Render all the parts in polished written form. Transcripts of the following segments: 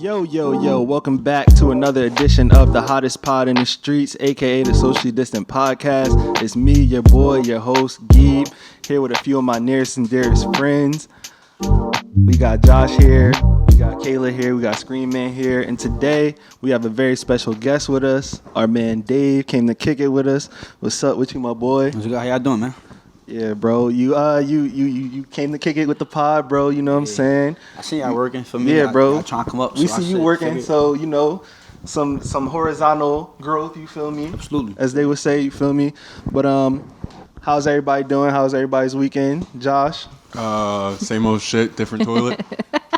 Yo, welcome back to another edition of the hottest pod in the streets, aka the Socially Distant Podcast. It's me, your boy, your host, Geeb, here with a few of my nearest and dearest friends. We got Josh here, we got Kayla here, we got Scream Man here, and today we have a very special guest with us. Our man Dave came to kick it with us. What's up with you, my boy? What's good? How y'all doing, man? Yeah, bro. You came to kick it with the pod, bro. You know what I'm saying? I see y'all working for me. Yeah, bro. I trying to come up. We see you working, so you know, some horizontal growth. You feel me? Absolutely. As they would say, you feel me? But how's everybody doing? How's everybody's weekend, Josh? Same old shit, different toilet.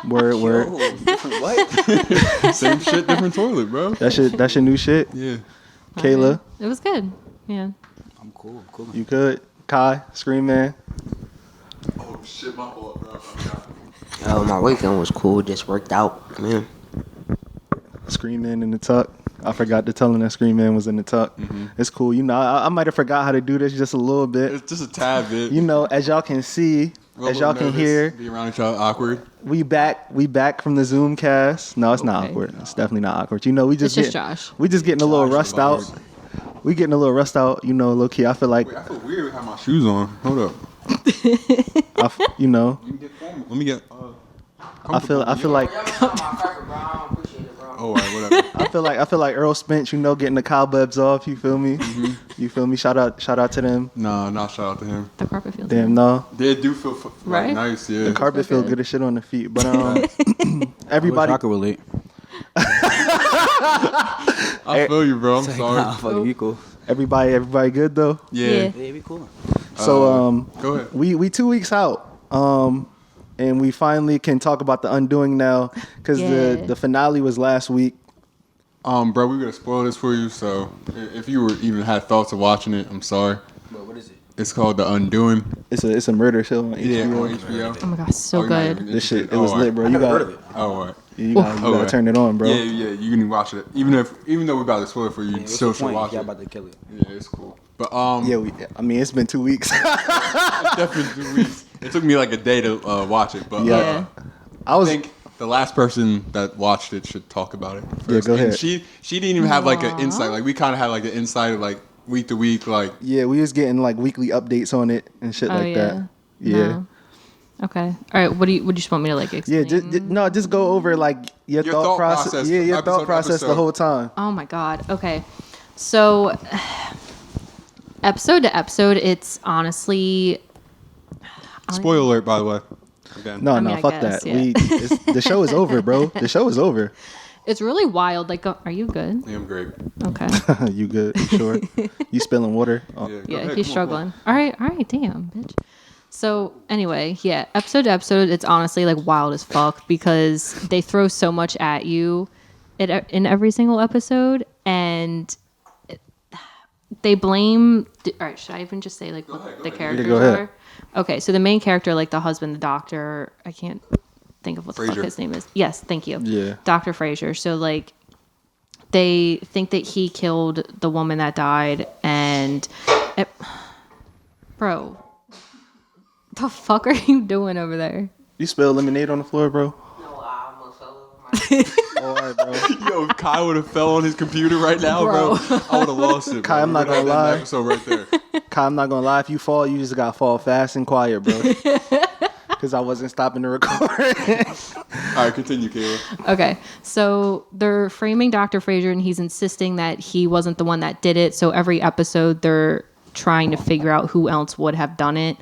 Word. What? Same shit, different toilet, bro. That's your new shit. Yeah. Kayla, It was good. Yeah. I'm cool. you good? Kai, Scream Man. Oh shit, my fault, bro. My weekend was cool. Just worked out, man. Scream Man in the tuck. I forgot to tell him that Scream Man was in the tuck. Mm-hmm. It's cool. You know, I might have forgot how to do this just a little bit. It's just a tad bit. You know, as y'all can see, as y'all can hear, Be around each other awkward. we back from the Zoom cast. No, it's not Okay. awkward. It's definitely not awkward. You know, we just It's just get- Josh. We just getting a little Josh rust is out. awkward. We getting a little rust out. You know, low key. I feel like Wait, I feel weird having my shoes on. Hold up. you know. You can get formal. Let me get. I feel like Oh, all right, whatever. I feel like Earl Spence. You know, getting the cobwebs off. You feel me? Mm-hmm. You feel me? Shout out to them. Nah, not shout out to him. The carpet feels Damn, good. no. They do feel Right? nice, yeah. The carpet so feel good. good as shit on the feet. But Everybody. everybody. I could relate. I feel you, bro. I'm sorry. Nah, fuck you, cool. Everybody good though. Yeah. Yeah, we cool. So Go ahead. we 2 weeks out. And we finally can talk about The Undoing now because Yeah. the finale was last week. Bro, we're gonna spoil this for you. So if you were even had thoughts of watching it, I'm sorry. But what is it? It's called The Undoing. It's a murder show on Yeah, HBO. on HBO. Oh my gosh, so you're not good. even This shit, it interested? was Oh, lit, bro. I You never heard got of it. Oh, all right. you gotta Okay. turn it on, bro. Yeah, you can watch it. Even though we're about to spoil it for you, Yeah, you what's still the should point? watch Y'all it. about to kill it. Yeah, it's cool. But I mean, it's been 2 weeks. definitely 2 weeks. It took me like a day to watch it, but Yeah. I I was think the last person that watched it should talk about it. Yeah, First. go And ahead. She didn't even have like an insight. Like we kind of had like an insight of like week to week. Like we was getting like weekly updates on it and shit Oh, like yeah. that. Yeah. No. Okay. All right. What do you just want me to like Yeah, explain? just go over like your thought process. Yeah, your thought episode to process the episode. whole time. Oh my god. Okay. So episode to episode, it's honestly spoiler alert, by the way. Again. No, I mean, I fuck guess, that. yeah. The show is over, bro. The show is over. it's really wild. Like, are you good? Yeah, I'm great. Okay. You good? You sure? You spilling water? Oh. Yeah, go Yeah, ahead, he's come on. struggling. All right, damn, bitch. So anyway, yeah, episode to episode, it's honestly like wild as fuck because they throw so much at you in every single episode, and they blame. All right, should I even just say like what the characters go ahead. are? Okay, so the main character, like the husband, the doctor, I can't think of what the fuck Frasier. his name is. Yes, thank you. Yeah. Dr. Frasier. So like they think that he killed the woman that died, and bro, the fuck are you doing over there? You spilled lemonade on the floor, bro? No, I almost fell over my. All right, bro. Yo, if Kai would have fell on his computer right now, bro, I would have lost it. Kai, bro. I'm not We would've gonna had that lie. Episode right there. Kai, I'm not gonna lie. If you fall, you just gotta fall fast and quiet, bro. Because I wasn't stopping to record. All right, continue, Kayla. Okay, so they're framing Dr. Frazier, and he's insisting that he wasn't the one that did it. So every episode, they're trying to figure out who else would have done it.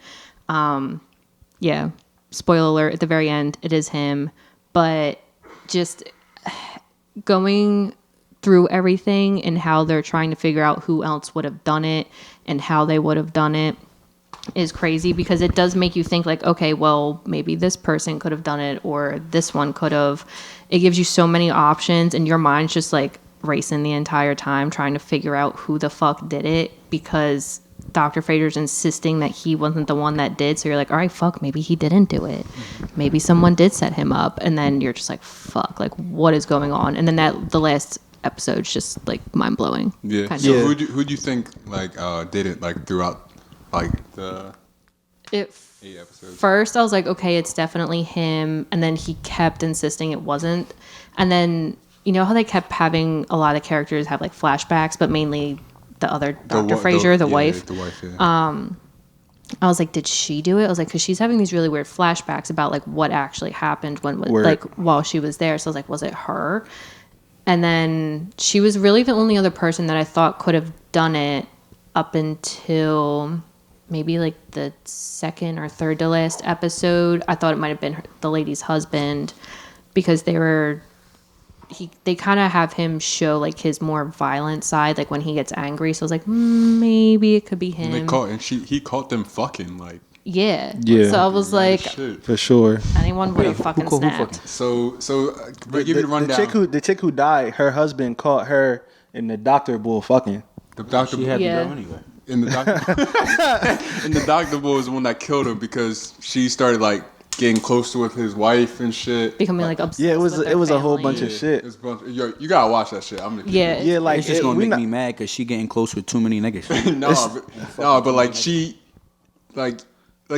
Yeah, spoiler alert, at the very end, it is him. But just going through everything and how they're trying to figure out who else would have done it and how they would have done it is crazy because it does make you think like, okay, well, maybe this person could have done it or this one could have. It gives you so many options and your mind's just like racing the entire time trying to figure out who the fuck did it because Dr. Frazier's insisting that he wasn't the one that did. So you're like, all right, fuck, maybe he didn't do it. Maybe someone did set him up. And then you're just like, fuck, like what is going on? And then the last episode's just like mind blowing. Yeah. Kind So of. who'd you think like did it like throughout like the? It 8 episodes. first I was like, okay, it's definitely him, and then he kept insisting it wasn't, and then you know how they kept having a lot of characters have like flashbacks, but mainly the other Dr. Frasier, the wife. The wife, yeah. I was like, did she do it? I was like, because she's having these really weird flashbacks about like what actually happened Word. like while she was there. So I was like, was it her? And then she was really the only other person that I thought could have done it up until maybe like the second or third to last episode. I thought it might have been the lady's husband, because they kind of have him show like his more violent side, like when he gets angry. So I was like, maybe it could be him. He caught them fucking like. Yeah. Yeah. So I was like, Shit. For sure. anyone would have fucking who snapped. So give you the rundown. The chick who died, her husband caught her and the doctor bull fucking. The doctor She had Yeah. to go anyway. and the doctor and the doctor bull is the one that killed her because she started like getting close to with his wife and shit. Becoming like obsessed. Yeah, it was with it their was a whole family. bunch of shit. It's a bunch, you gotta watch that shit. I'm gonna keep Yeah. Yeah, like It's just it- gonna we make not- me mad because she getting close with too many niggas. but like she, like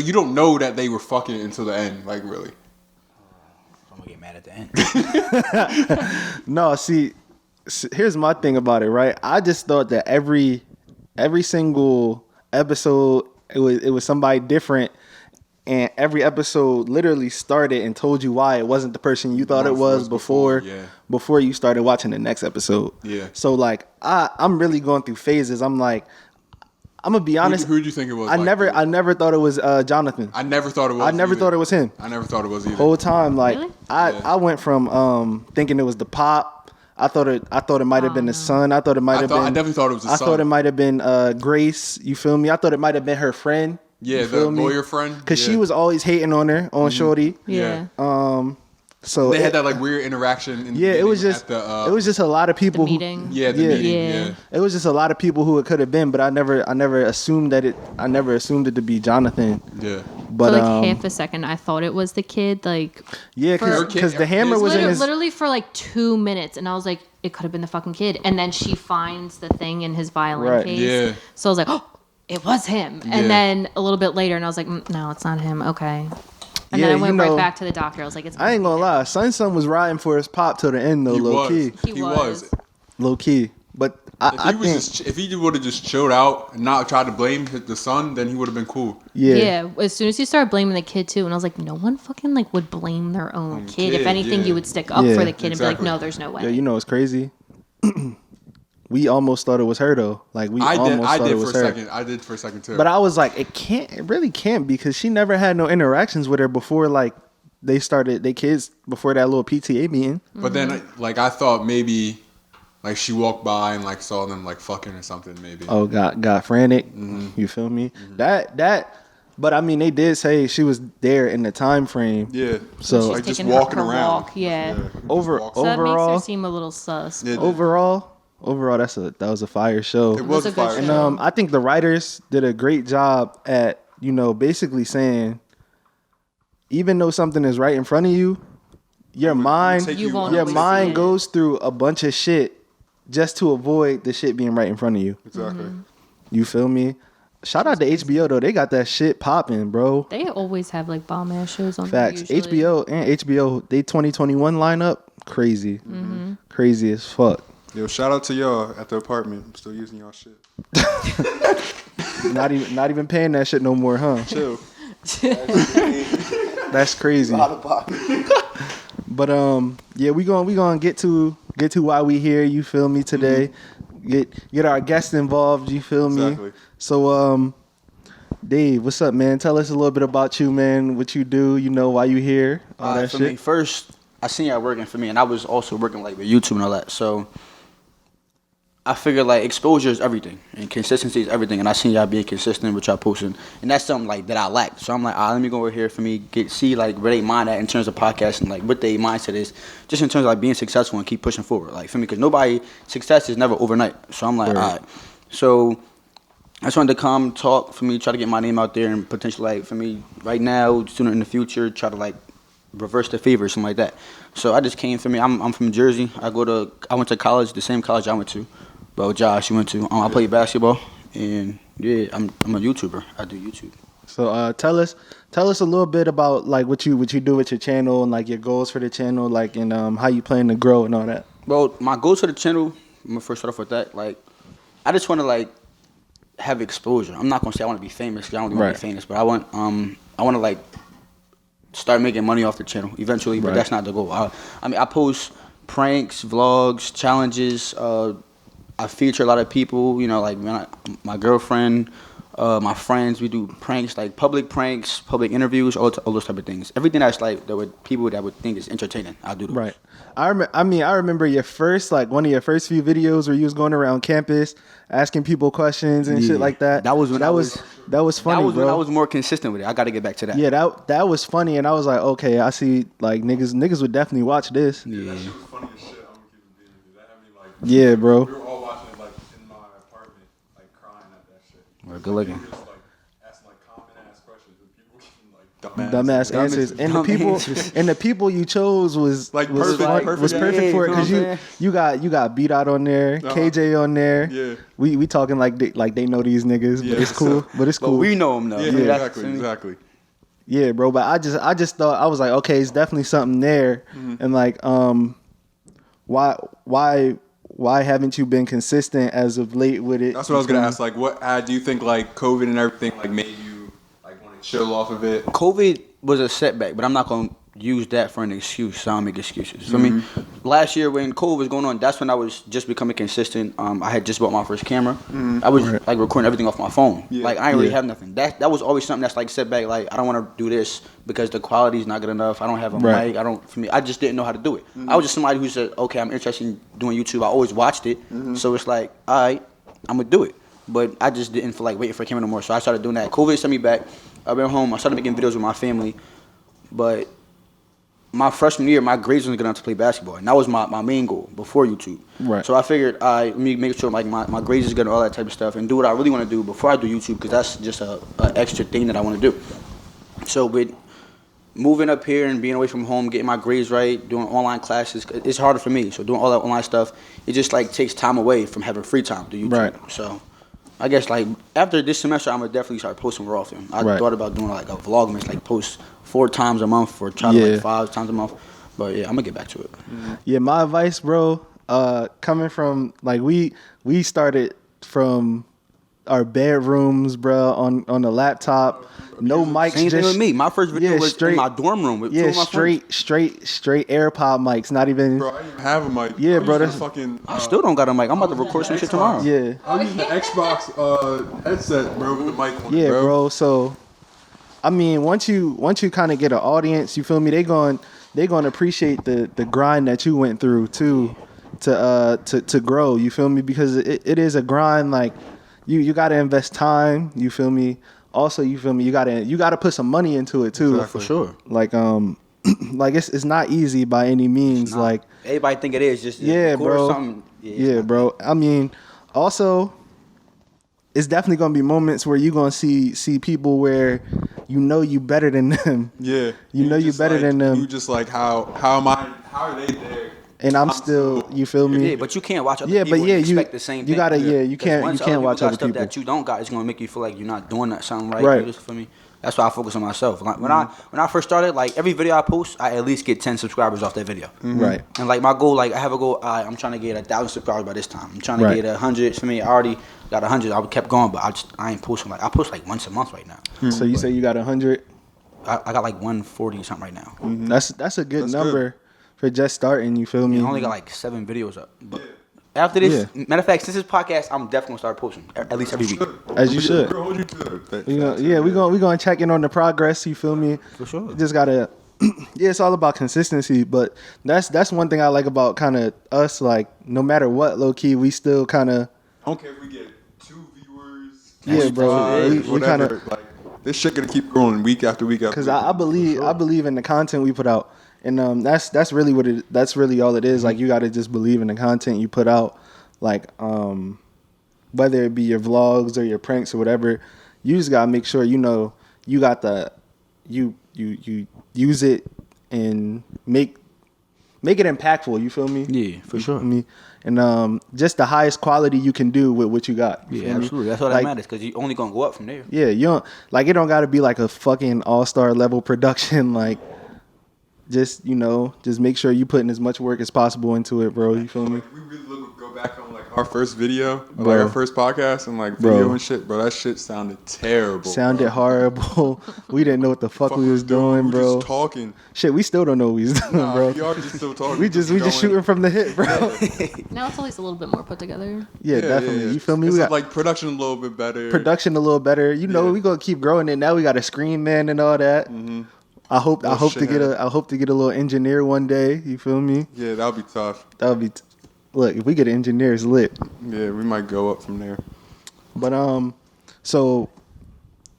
you don't know that they were fucking until the end. Like really. I'm gonna get mad at the end. No, see, here's my thing about it, right? I just thought that every single episode it was somebody different, and every episode literally started and told you why it wasn't the person you thought it was before you started watching the next episode. Yeah. So like I'm really going through phases. I'm like, I'm gonna be honest. Who'd you think it was? I never thought it was Jonathan. I never thought it was. I never either. thought it was him. I never thought it was either. Whole time, like Really? I went from thinking it was the pop. I thought it might have been the son. I thought it might have been. I definitely thought it was the I son. thought it might have been Grace. You feel me? I thought it might have been her friend. Yeah, you the feel me? lawyer friend. Because she Yeah. was always hating on her, on Shorty. Yeah. So They had that like weird interaction. In the yeah, it was beginning just at the, it was just a lot of The people. meeting. yeah, the yeah. meeting. Yeah. Yeah. It was just a lot of people who it could have been, but I never assumed that it. I never assumed it to be Jonathan. Yeah. But For like half a second, I thought it was the kid. Like, yeah, for- because the hammer was in literally, his. literally for like 2 minutes, and I was like, it could have been the fucking kid. And then she finds the thing in his violin Right. case. Yeah. So I was like, oh, it was him. Yeah. And then a little bit later, and I was like, no, it's not him. Okay. And Yeah, then I went you know, right back to the doctor. I was like, it's. I ain't gonna lie, Son was riding for his pop till the end though, He low was. key, He was. low key. But I think If he would have just chilled out and not tried to blame the son, then he would have been cool. Yeah. As soon as you started blaming the kid too, and I was like, no one fucking like would blame their own kid. If kid, anything, yeah. you would stick up Yeah, for the kid and be like, exactly. no, there's no way. Yeah, you know it's crazy. We almost thought it was her though. Like we I almost thought did it for was a her. second. I did for a second too. But I was like, it really can't because she never had no interactions with her before like they started they kids before that little PTA meeting. But then, like, I thought maybe, like, she walked by and like saw them like fucking or something. Maybe. Oh, got frantic. You feel me? That. But I mean, they did say she was there in the time frame. Yeah. So like just taking her- walking her around. walk, yeah. over walk. So that makes overall, her seem a little sus. Yeah, overall, that was a fire show. It was a a good fire. show. And I think the writers did a great job at, basically saying, even though something is right in front of you, your mind, take You won't your always see mind it. goes through a bunch of shit just to avoid the shit being right in front of you. Exactly. You feel me? Shout out to HBO though, they got that shit popping, bro. They always have like bomb ass shows on. there Facts. usually. HBO, they 2021 lineup, crazy, crazy as fuck. Yo, shout out to y'all at the apartment. I'm still using y'all shit. Not even paying that shit no more, huh? Chill. That's crazy. But yeah, we gonna get to why we here. You feel me today? Get our guests involved. You feel me? Exactly. So Dave, what's up, man? Tell us a little bit about you, man. What you do? Why you here? All that For shit. me, first, I seen y'all working for me, and I was also working like with YouTube and all that. So I figured like exposure is everything, and consistency is everything. And I seen y'all being consistent with y'all posting, and that's something like that I lacked. So I'm like, let me go over here for me, see like where they mind at in terms of podcasting, like what their mindset is, just in terms of like being successful and keep pushing forward. Like for me, because success is never overnight. So I'm like, Right. all right. So I just wanted to come talk for me, try to get my name out there, and potentially like for me right now, sooner in the future, try to like reverse the favor or something like that. So I just came for me. I'm from Jersey. I went to college, the same college I went to. Bro, Josh, you went to. I play basketball, and yeah, I'm a YouTuber. I do YouTube. So tell us a little bit about like what you do with your channel and like your goals for the channel, like and how you plan to grow and all that. Well, my goals for the channel, I'm gonna first start off with that. Like, I just want to like have exposure. I'm not gonna say I want to be famous, 'cause I don't really want to be famous, but I want to like start making money off the channel eventually. But that's not the goal. I mean, I post pranks, vlogs, challenges. I feature a lot of people. You know, like my girlfriend. My friends, we do pranks, like public pranks, public interviews, all those type of things. Everything that's like people that would think is entertaining, I'll do those. Right. I remember your first, like one of your first few videos where you was going around campus asking people questions and shit like that. That was when that was funny, That was bro. when I was more consistent with it. I got to get back to that. Yeah, that was funny, and I was like, okay, I see. Like niggas would definitely watch this. Yeah, that shit was funny as shit. I'm gonna keep it being with you. That had me like. Yeah, bro. We were all watching it like in my apartment, like crying at that shit. Well, good looking. Just like asking like common ass questions, and people giving like Dumbass answers, and the people you chose was Like was perfect for it because you got Beat Out on there, KJ on there. Yeah. We talking like they know these niggas, but it's cool. But it's But cool. we know them though. Yeah, exactly. Yeah, bro. But I just thought I was like, okay, it's definitely something there, and like why haven't you been consistent as of late with it? That's what I was gonna ask. Like, what do you think? Like, COVID and everything, like, made you like want to chill off of it? COVID was a setback, but I'm not gonna use that for an excuse. So I don't make excuses. So I mean, last year when COVID was going on, that's when I was just becoming consistent. I had just bought my first camera. I was like recording everything off my phone. Yeah. Like I didn't really have nothing. That was always something that's like setback. Like I don't want to do this because the quality's not good enough. I don't have a mic. I just didn't know how to do it. I was just somebody who said, okay, I'm interested in doing YouTube. I always watched it, so it's like, all right, I'm gonna do it. But I just didn't feel like waiting for a camera no more. So I started doing that. COVID sent me back. I've been home. I started making videos with my family, but my freshman year, my grades wasn't good enough to play basketball, and that was my main goal before YouTube. Right. So I figured, let me make sure like my grades is good and all that type of stuff, and do what I really want to do before I do YouTube, because that's just a extra thing that I want to do. So with moving up here and being away from home, getting my grades right, doing online classes, it's harder for me. So doing all that online stuff, it just like takes time away from having free time to do YouTube. Right. So I guess like after this semester, I'm gonna definitely start posting more often. I thought about doing like a vlogmas, like post 4 times a month or try to like 5 times a month. But yeah, I'm gonna get back to it. Yeah, my advice, bro, coming from like we started from our bedrooms, bro, on the laptop, no mics. Same thing with me. My first video was in my dorm room with two of my friends. straight AirPod mics, not even. Bro, I didn't even have a mic. Yeah, bro, that's fucking. I still don't got a mic. I'm about to record some shit tomorrow. Yeah. I'm using the Xbox headset, bro, with the mic on it, Yeah, bro. bro. So, I mean, once you kind of get an audience, you feel me? They going to appreciate the grind that you went through too, to grow. You feel me? Because it is a grind. Like you got to invest time. You feel me? Also, you feel me? You gotta put some money into it too. Exactly. For sure. Like like it's not easy by any means. Like Everybody think it is. Just yeah, record bro. something. Yeah, bro. I mean, also, it's definitely gonna be moments where you gonna see people where you know you better than them. Yeah. You know you just better like, than them. You just like how are they there? And I'm still, you feel me? Yeah, but you can't watch other Yeah, people but yeah, and you expect the same thing. you gotta you Because can't once watch got other stuff people. that you don't got, it's gonna make you feel like you're not doing something right. Right. You just feel me? That's why I focus on myself. Like when I first started, like every video I post, I at least get 10 subscribers off that video. Right. And like my goal, like I have a goal. I'm trying to get 1,000 subscribers by this time. I'm trying to Right. get 100. For me, I already got 100. I kept going, but I ain't posting. Like I post like once a month right now. So you say you got 100? I got like 140 something right now. That's a good That's number for just starting. You feel me? I only got like 7 videos up. But after this, matter of fact, since this podcast, I'm definitely gonna start posting at least every week. As you should. We'll hold you to that. We gonna check in on the progress. You feel me? For sure. Just gotta. Yeah, it's all about consistency. But that's one thing I like about kind of us. Like no matter what, low key, we still kind of. I don't care if we get 2 viewers. Yeah, bro. 5, We whatever. kinda- Like this shit gonna keep growing week after week after. Because week. I believe in the content we put out, and that's really that's really all it is. Like you got to just believe in the content you put out, like whether it be your vlogs or your pranks or whatever. You just gotta make sure you know you got you use it and make make it impactful. You feel me? Yeah, for sure. Me and just the highest quality you can do with what you got. You Yeah, feel me? absolutely. That's all that Like, matters because you only gonna go up from there. Yeah, you don't like it. Don't got to be like a fucking all-star level production. Like, just just make sure you putting as much work as possible into it, bro. You feel me? Like, we really go back on like our first video, or, Bro. like our first podcast, and like video Bro. and shit, bro. That shit sounded terrible. Sounded bro. horrible. We didn't know what the fuck we was doing, We bro. just talking. Shit, we still don't know what we was doing, Nah, bro. we are just still talking. We just going. shooting from the hip, bro. Now it's at least a little bit more put together. Yeah, definitely. You feel me? It's We got like production a little bit better. production a little better. Yeah. We gonna keep growing it. Now we got a screen man and all that. Mm-hmm. I hope to get shithead. a little engineer one day. You feel me? Yeah, that would be tough. That would be look, if we get an engineer, it's lit. Yeah, we might go up from there. But so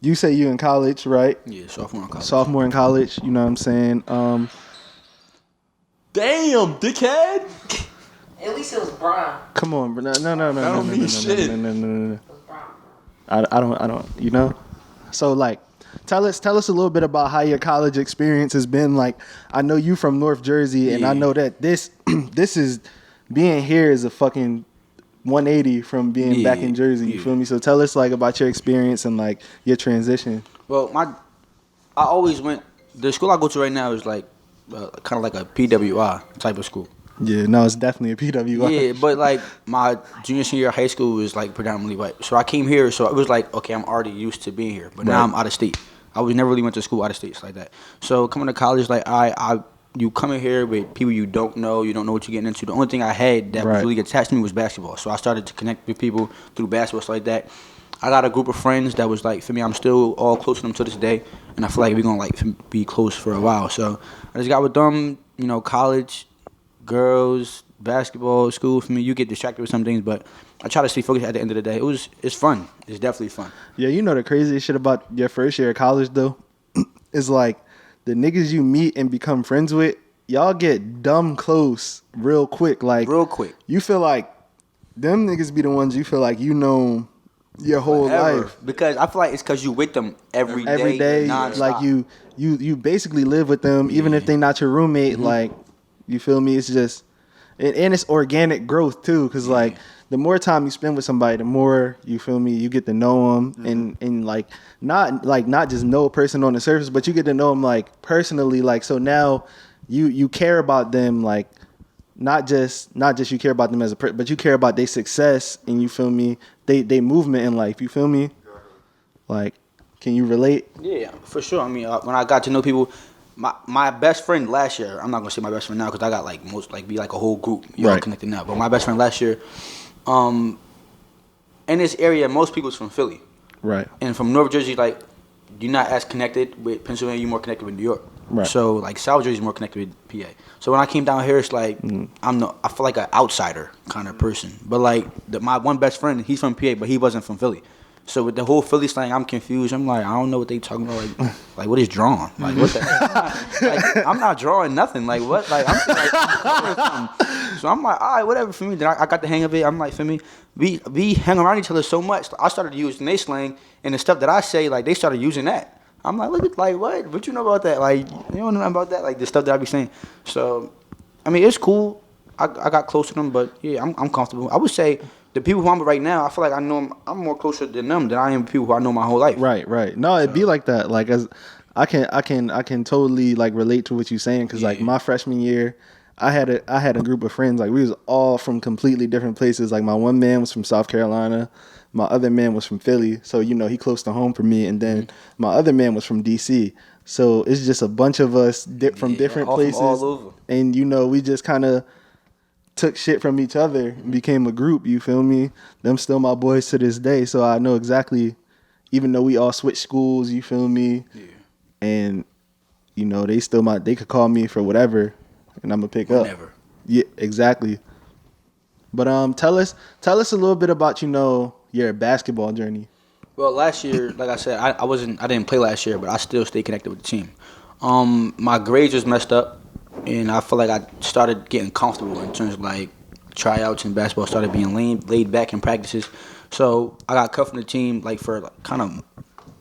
you say you in college, right? Yeah, sophomore in college. Sophomore in college, you know what I'm saying? Damn, dickhead. At least it was Brian. Come on, bro. No. That don't mean shit. No. I don't. So like, tell us a little bit about how your college experience has been. Like, I know you from North Jersey, and I know that this is being here is a fucking 180 from being back in Jersey. You feel me? So tell us like about your experience and like your transition. Well, I always went. The school I go to right now is like kind of like a PWI type of school. Yeah, no, it's definitely a PWI. Yeah, but like my junior senior year of high school was like predominantly white. So I came here, so it was like, okay, I'm already used to being here. But now I'm out of state. I was never really went to school out of states like that. So coming to college, like you come in here with people you don't know what you're getting into. The only thing I had that was really attached to me was basketball. So I started to connect with people through basketball, stuff like that. I got a group of friends that was like, for me, I'm still all close to them to this day, and I feel like we're gonna like be close for a while. So I just got with them, college, girls, basketball, school. For me, you get distracted with some things, but I try to stay focused at the end of the day. It's fun. It's definitely fun. Yeah, the craziest shit about your first year of college though is like the niggas you meet and become friends with, y'all get dumb close real quick. Like Real quick. You feel like them niggas be the ones you feel like your whole Forever. life. Because I feel like it's because you with them every Every day, nonstop. like you basically live with them, even if they not your roommate. Like, you feel me? It's just, and it's organic growth too, because like the more time you spend with somebody, the more you feel me, you get to know them, and like not just know a person on the surface, but you get to know them like personally. Like, so now you care about them, like not just you care about them as a person, but you care about their success, and you feel me, they movement in life. You feel me? Like, can you relate? Yeah, for sure. I mean, when I got to know people, my best friend last year, I'm not gonna say my best friend now because I got like be like a whole group, you all connected now. But my best friend last year, in this area, most people's from Philly, Right. and from North Jersey, like you're not as connected with Pennsylvania. You're more connected with New York. Right. So like South Jersey's more connected with PA. So when I came down here, it's like I feel like an outsider kind of person. But like my one best friend, he's from PA, but he wasn't from Philly. So with the whole Philly slang, I'm confused. I'm like, I don't know what they talking about. Like what is drawn? Like what the like I'm not drawing nothing. Like what? Like I'm like, so I'm like, all right, whatever for me. Then I got the hang of it. I'm like, for me, we hang around each other so much. I started using their slang, and the stuff that I say, like they started using that. I'm like, look at like what? What you know about that? Like you don't know about that? Like the stuff that I be saying. So, I mean, it's cool. I got close to them, but yeah, I'm comfortable. I would say the people who I'm with right now, I feel like I know them, I'm more closer than them than I am people who I know my whole life. Right. No, it'd be like that. Like, as I can totally like relate to what you're saying, because like my freshman year, I had a group of friends, like we was all from completely different places. Like my one man was from South Carolina, my other man was from Philly, so he close to home for me, and then my other man was from DC. So it's just a bunch of us from different all from places, all over. and we just kind of took shit from each other and became a group. You feel me? Them still my boys to this day, so I know exactly. Even though we all switched schools, you feel me? Yeah. And they could call me for whatever, and I'm gonna pick up. Never. Yeah, exactly. But tell us a little bit about your basketball journey. Well, last year, like I said, I didn't play last year, but I still stayed connected with the team. My grades was messed up, and I feel like I started getting comfortable in terms of like tryouts and basketball. Started being laid back in practices, so I got cut from the team like for like, kind of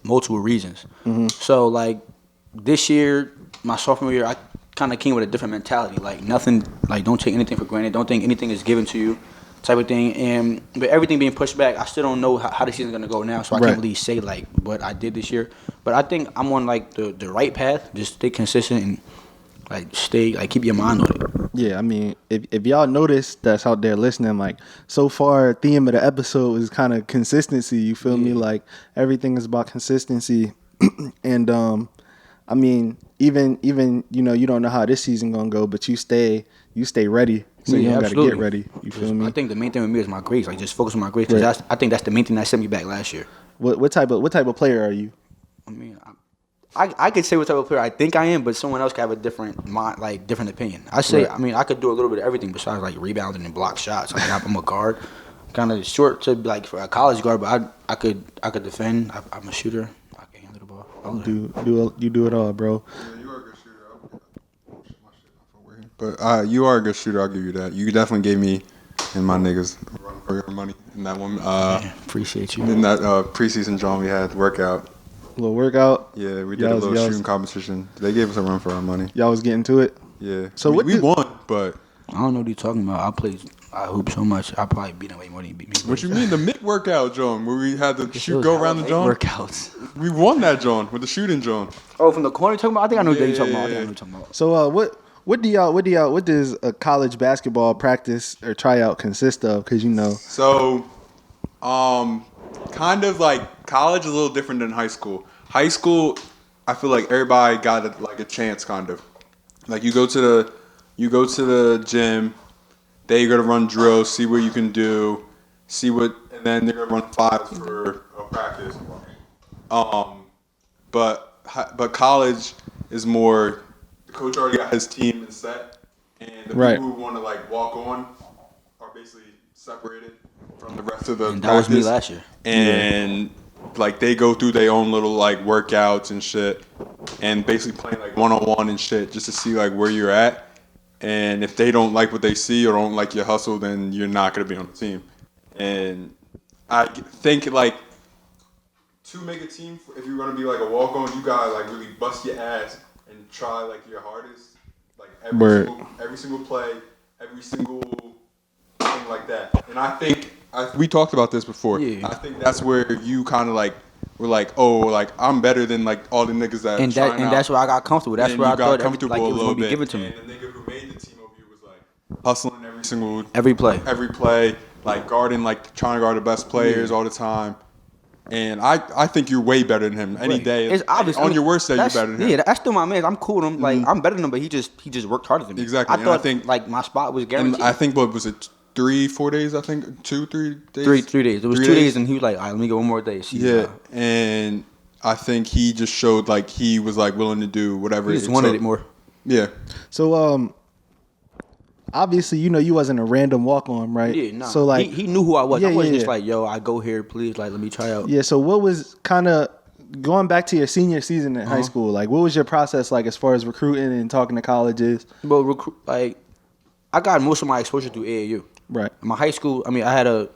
multiple reasons. Mm-hmm. So like this year, my sophomore year, kind of came with a different mentality. Like nothing, like don't take anything for granted. Don't think anything is given to you, type of thing. And but everything being pushed back, I still don't know how the season's gonna go now. So I can't really say like what I did this year. But I think I'm on like the right path. Just stay consistent and like keep your mind on it. Yeah, I mean, if y'all notice that's out there listening, like so far, theme of the episode is kind of consistency. You feel me? Like everything is about consistency, and I mean, even you don't know how this season gonna go, but you stay ready, so you don't gotta get ready. You feel me? I think the main thing with me is my grades. Like just focus on my grades because I think that's the main thing that set me back last year. What type of player are you? I mean, I could say what type of player I think I am, but someone else could have a different mind, like different opinion. I mean, I could do a little bit of everything besides like rebounding and block shots. I mean, I'm a guard, kind of short to like for a college guard, but I could defend. I'm a shooter. I can handle the ball. You do it all, bro. Yeah, you are a good shooter. But you are a good shooter. I'll give you that. You definitely gave me and my niggas a run for your money in that one. Appreciate you. In that preseason John we had workout. Little workout. Yeah, we did a little shooting competition. They gave us a run for our money. Y'all was getting to it. Yeah. So we won, but I don't know what you're talking about. I hoop so much. I probably beat him way more than he beat me. What you mean the MIT workout, John, where we had to go around the John? Workouts. We won that John with the shooting John. Oh, from the corner you're talking about? I think I know what you're talking about. So what does a college basketball practice or tryout consist of? Because So, kind of like college is a little different than high school. High school, I feel like everybody got a chance, kind of. Like you go to the gym, they gonna run drills, see what you can do, and then they're gonna run fives for a practice. But college is more. The coach already got his team set, and the people who want to like walk on are basically separated from the rest of the And practice. that was me last year. And like they go through their own little like workouts and shit, and basically playing like 1-on-1 and shit just to see like where you're at. And if they don't like what they see or don't like your hustle, then you're not gonna be on the team. And I think like to make a team, if you're gonna be like a walk on, you gotta like really bust your ass and try like your hardest, like every single play, every single thing like that. And I think we talked about this before. Yeah. I think that's where you kind of like were like, oh, like I'm better than like all the niggas that. And that's where I got comfortable. That's where I thought everything like, it was gonna be given to me. And the nigga who made the team over you was like hustling every play, like guarding, like trying to guard the best players all the time. And I think you're way better than him any day. It's obvious. On your worst day, you're better than him. Yeah, that's still my man. I'm cool with him. Like I'm better than him, but he just worked harder than me. Exactly. I thought like my spot was guaranteed. And I think what was it? 3-4 days, I think 2-3 days. 3 days. It was 2 days, and he was like, "All right, let me go one more day." Yeah, and I think he just showed like he was like willing to do whatever. He just wanted it more. Yeah. So obviously you wasn't a random walk on, right? Yeah, nah. So like he knew who I was. Yeah, I wasn't yeah, just yeah. like, "Yo, I go here, please, like let me try out." Yeah. So what was kind of going back to your senior season in high school? Like, what was your process like as far as recruiting and talking to colleges? But like, I got most of my exposure through AAU. Right. My high school, I mean, I had a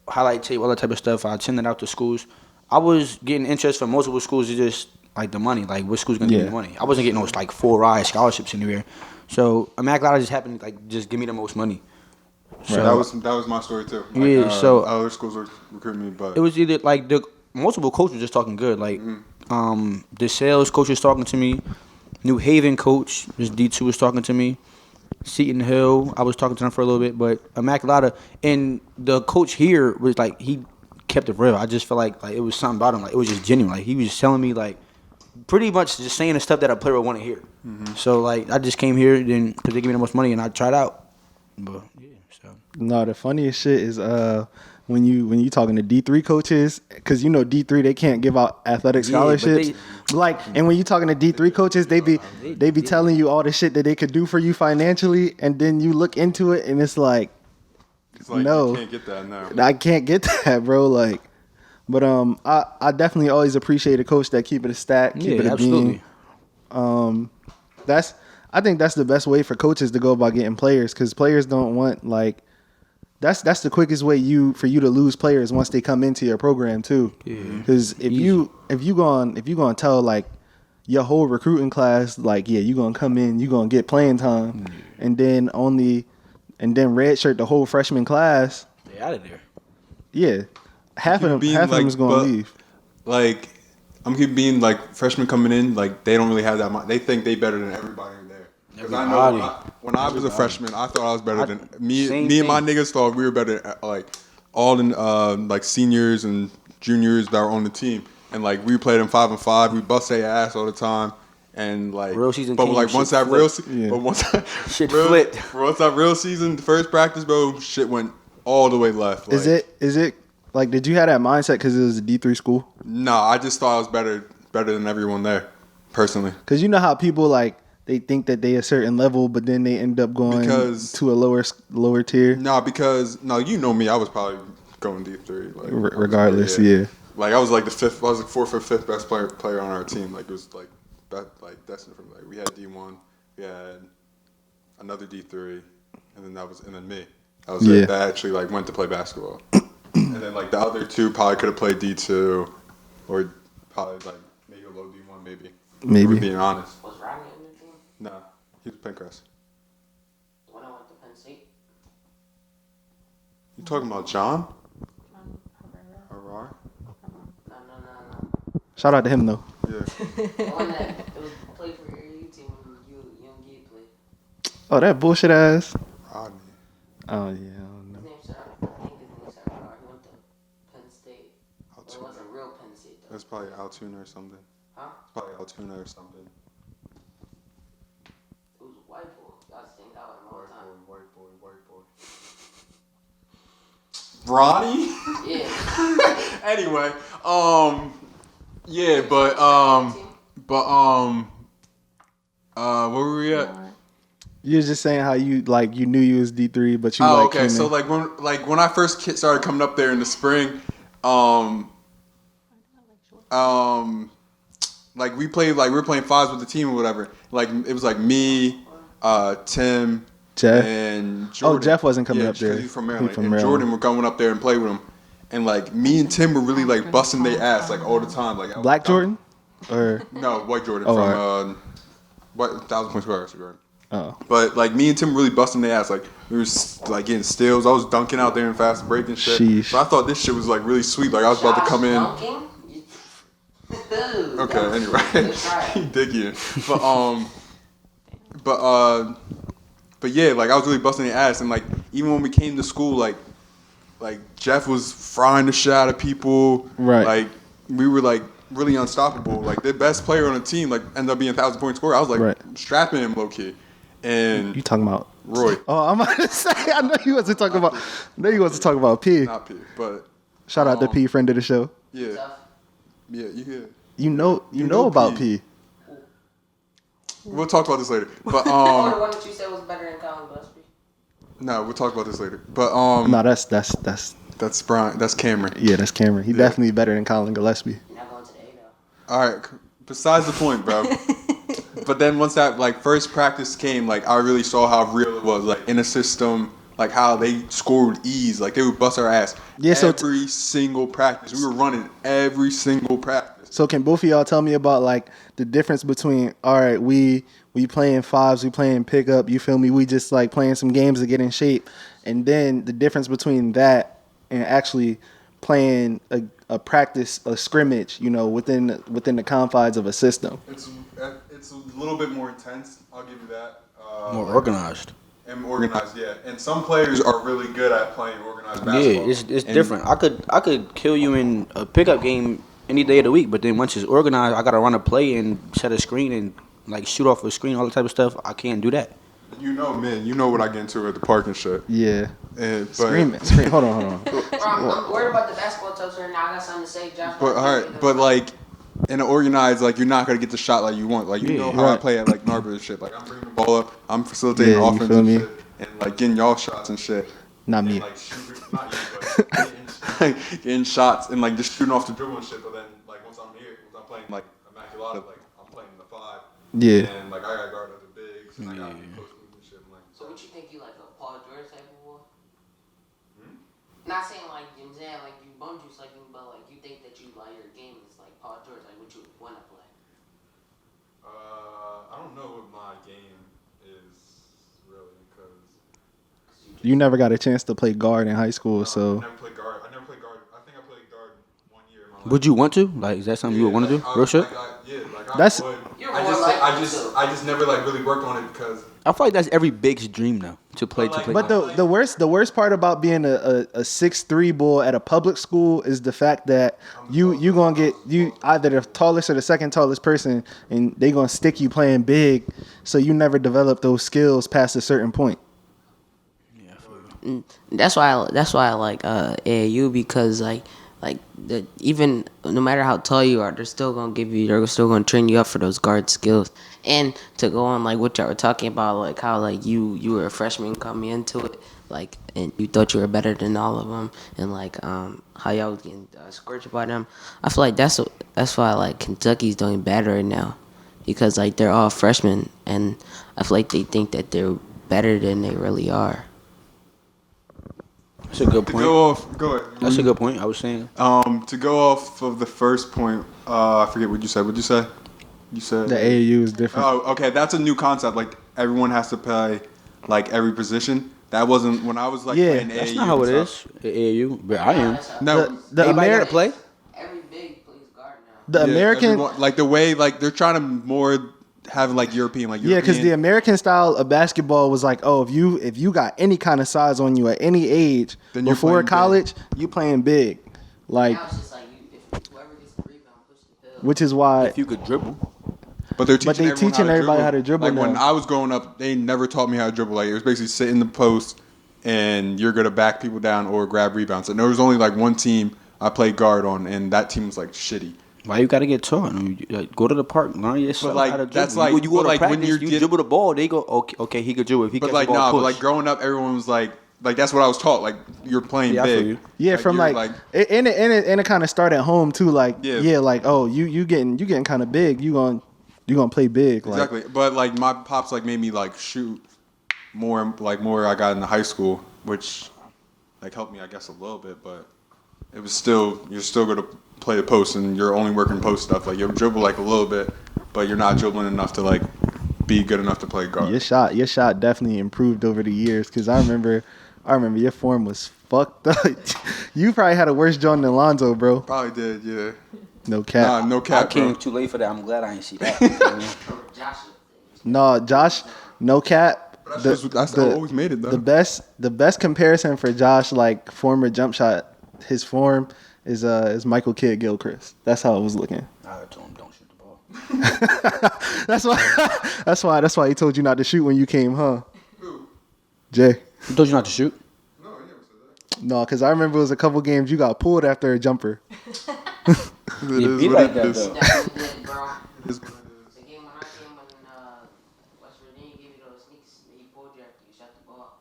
highlight tape, all that type of stuff. I attended out to schools. I was getting interest from multiple schools. It's just like the money, like what school's gonna give me the money. I wasn't getting those like full ride scholarships anywhere. So Immaculata just happened to like just give me the most money. So That was my story too. Like, Yeah, so- other schools were recruiting me, but it was either like the multiple coaches were just talking good. Like the sales coach was talking to me. New Haven coach, this D2 was talking to me. Seton Hill, I was talking to them for a little bit, but Immaculata and the coach here was like he kept it real. I just felt like it was something about him, like it was just genuine. Like he was just telling me like pretty much just saying the stuff that a player would want to hear. So like I just came here then because they gave me the most money and I tried out. But yeah, so No, the funniest shit is when you talking to D3 coaches, because D3 they can't give out athletic Yeah, but scholarships. And when you talking to D3 coaches, they be telling you all the shit that they could do for you financially, and then you look into it and it's like no, you can't get that now. I can't get that, bro. Like, but I definitely always appreciate a coach that keep it a stack, keep it a absolutely. beam. I think that's the best way for coaches to go about getting players, because players don't want like that's the quickest way for you to lose players once they come into your program too. Because if you gonna tell like your whole recruiting class, like, yeah, you gonna come in, you gonna get playing time, and then redshirt the whole freshman class. They out of there. Yeah, half of them is gonna leave. Like, I'm keep being like freshmen coming in, like they don't really have that much. They think they better than everybody in there. Because I know when I was a freshman, I thought I was better than me and my niggas thought we were better. Like all in like seniors and juniors that were on the team, and like we played them 5-on-5. We bust their ass all the time. And like real season, but like once that real, but once shit flipped. Once that real season, the first practice, bro, shit went all the way left. Like, Is it like, did you have that mindset because it was a D3 school? No, I just thought I was better than everyone there, personally. Because you know how people like they think that they a certain level, but then they end up going to a lower tier. No, you know me, I was probably going D3. Like, regardless, yeah. Like I was like the fifth, I was like fourth or fifth best player on our team. Like it was like that, like destined from like we had D1, we had another D3, and then me. I was it that actually like went to play basketball, and then like the other two probably could have played D2, or probably like maybe a low D1, maybe. If being honest. Was Rodney in the team? No, he was Pencrest. When I went to Penn State? You talking about John? Harar? No. Shout out to him though. Yeah. The one that it was played for your U team when you and Gabe played. Oh, that bullshit ass. Rodney. Oh yeah, I don't know. His name's I think his name's Rodney. He went to Penn State. But it wasn't real Penn State though. That's probably Altoona or something. Huh? It's probably Altoona or something. It was a white boy. I was thinking out all the time. White boy. Ronnie? Yeah. Anyway, yeah, but where were we at? You was just saying how you knew you was D3, but you okay. So when I first started coming up there in the spring, like we were playing fives with the team or whatever. Like it was like me, Tim, Jeff, and Jordan. Oh, Jeff wasn't coming up there. He's from Maryland. Jordan were going up there and play with him, and like me and Tim were really like busting their ass like all the time. Like Black Jordan, or no, white Jordan right. what 1,000 Point Square Jordan. Oh. But like me and Tim were really busting their ass. Like we were like getting steals. I was dunking out there in fast break and shit. Sheesh. But I thought this shit was like really sweet. Like I was about to come in. Dunking? Okay, anyway, he digging. But yeah, like I was really busting their ass, and like even when we came to school, like Jeff was frying the shit out of people. Right. Like we were like really unstoppable. Like the best player on the team, like ended up being 1,000 point scorer. I was like strapping him low key. And you talking about Roy? Oh, I'm about to say. I know you wasn't talking about. P. Not P, but shout out to P, friend of the show. Yeah. Yeah, you hear. You know about P. We'll talk about this later. But the one that you said was better than Colin Gillespie. No, we'll talk about this later. But no, that's Brian. That's Cameron. Yeah, that's Cameron. He definitely better than Colin Gillespie. You're not going to the A though. All right. Besides the point, bro. But then once that like first practice came, like I really saw how real it was. Like in a system, like how they scored with ease. Like they would bust our ass. Yeah. Every single practice, we were running every single practice. So can both of y'all tell me about like the difference between, all right, we playing fives, we playing pickup, you feel me? We just like playing some games to get in shape, and then the difference between that and actually playing a practice, a scrimmage, you know, within the confines of a system. It's a little bit more intense. I'll give you that. More organized. And organized, yeah. And some players are really good at playing organized basketball. Yeah, it's different. I could kill you in a pickup game any day of the week, but then once it's organized, I gotta run a play and set a screen and like shoot off a screen, all that type of stuff. I can't do that. You know what I get into at the park and shit. Yeah. Scream. Hold on. Bro, I'm worried about the basketball touch right now. I got something to say, Josh. But all right, but like in an organized, like you're not gonna get the shot like you want. Like you know how I play at like Narberth and shit. Like I'm bringing the ball up, I'm facilitating offense and shit, and like getting y'all shots and shit. Not me. And, like shooting, not you, but getting shots and like just shooting off the dribble and shit. But then like once I'm playing like Immaculata, like I'm playing the 5. Yeah. And like I gotta guard other bigs and I gotta post moves and shit. Like, so what you think, you like a Paul George type of boy? Not saying like you know, like you bum juice like him, but like you think that you like your game is like Paul George, like what you want to play. I don't know what my game is really because You never got a chance to play guard in high school, I so never played guard. I never played guard. I think I played guard 1 year in my life. Would you want to? Like, is that something you would want to do? Real shit? That's- I just never like really worked on it because. I feel like that's every big's dream though, to play. But the worst part about being a 6'3" boy at a public school is the fact that you gonna get you either the tallest or the second tallest person, and they gonna stick you playing big, so you never develop those skills past a certain point. That's why I like AAU because even no matter how tall you are, they're still gonna train you up for those guard skills. And to go on like what y'all were talking about, like how like you were a freshman coming into it, like and you thought you were better than all of them, and like how y'all was getting scorched by them. I feel like that's why like Kentucky's doing bad right now, because like they're all freshmen, and I feel like they think that they're better than they really are. That's a good To point. go off, go ahead. That's a good point. I was saying. To go off of the first point, I forget what you said. What'd you say? You said The AAU is different. Oh, okay. That's a new concept. Like everyone has to play like every position. That wasn't when I was like Yeah. playing AAU. That's not how it and is at AAU, but I am. No, The Anybody Ameri- gotta play? Every big plays guard now. the yeah, American everyone- like the way like they're trying to more have like European like Yeah, because the European- American style of basketball was like, oh, if you got any kind of size on you at any age Then you're before playing college, you playing big, like, Now it's just like if whoever gets the rebound, push the bill. which is why. If you could dribble. But they're teaching, they everyone teaching everybody how to dribble Like when now. I was growing up, they never taught me how to dribble. Like it was basically sit in the post and you're gonna back people down or grab rebounds. And there was only like one team I played guard on, and that team was like shitty. Why you gotta get taught? I mean, like, go to the park, learn yourself like, how to dribble. that's like- you go but to like, when practice, you you get- dribble the ball. They go, okay, he could dribble. If he But gets like the ball, no, push. but like growing up, everyone was like that's what I was taught. Like you're playing Yeah, I feel big. you. Yeah, from you're, like, and it kind of start at home too. Like, Yeah. like, oh, you getting kind of big. You gonna play big. Like, Exactly. But like my pops like made me like shoot more I got into high school, which like helped me I guess a little bit, but it was still you're still gonna play the post and you're only working post stuff. Like you'll dribble like a little bit, but you're not dribbling enough to like be good enough to play guard. Your shot definitely improved over the years. Because I remember your form was fucked up. You probably had a worse joint than Lonzo, bro. Probably did, yeah. No cap. No I cap, came bro. too late for that. I'm glad I ain't see that. Joshua. No, Josh, no cap. That's how I always made it though. The best comparison for Josh, like former jump shot, his form is Michael Kidd Gilchrist. That's how it was looking. I told him don't shoot the ball. That's why he told you not to shoot when you came, huh? Jay. He told you not to shoot. No, he never said that. No, because I remember it was a couple games you got pulled after a jumper. It is be what like it that, is. though. Definitely did, bro. It is what it is. The game when I came when West Virginia gave you those sneaks, he pulled you after you shot the ball.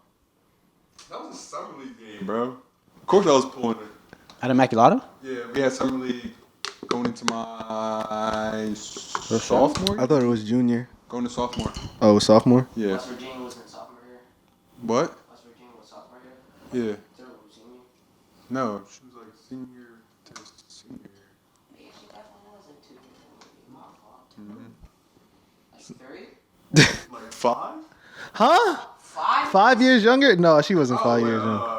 That was a summer league game, bro. Of course I was pulling it. At Immaculata? Yeah, we had summer league going into my sophomore. I thought it was junior. Going to sophomore. Oh, sophomore? Yeah. West Virginia was in sophomore year. What? West Virginia was sophomore year. Yeah. Third was senior. No, she was like senior to senior year. Yeah, she definitely was in 2 years. My fault. Like 3? Like 5? Huh? 5? 5 years younger? No, she wasn't 5 years younger.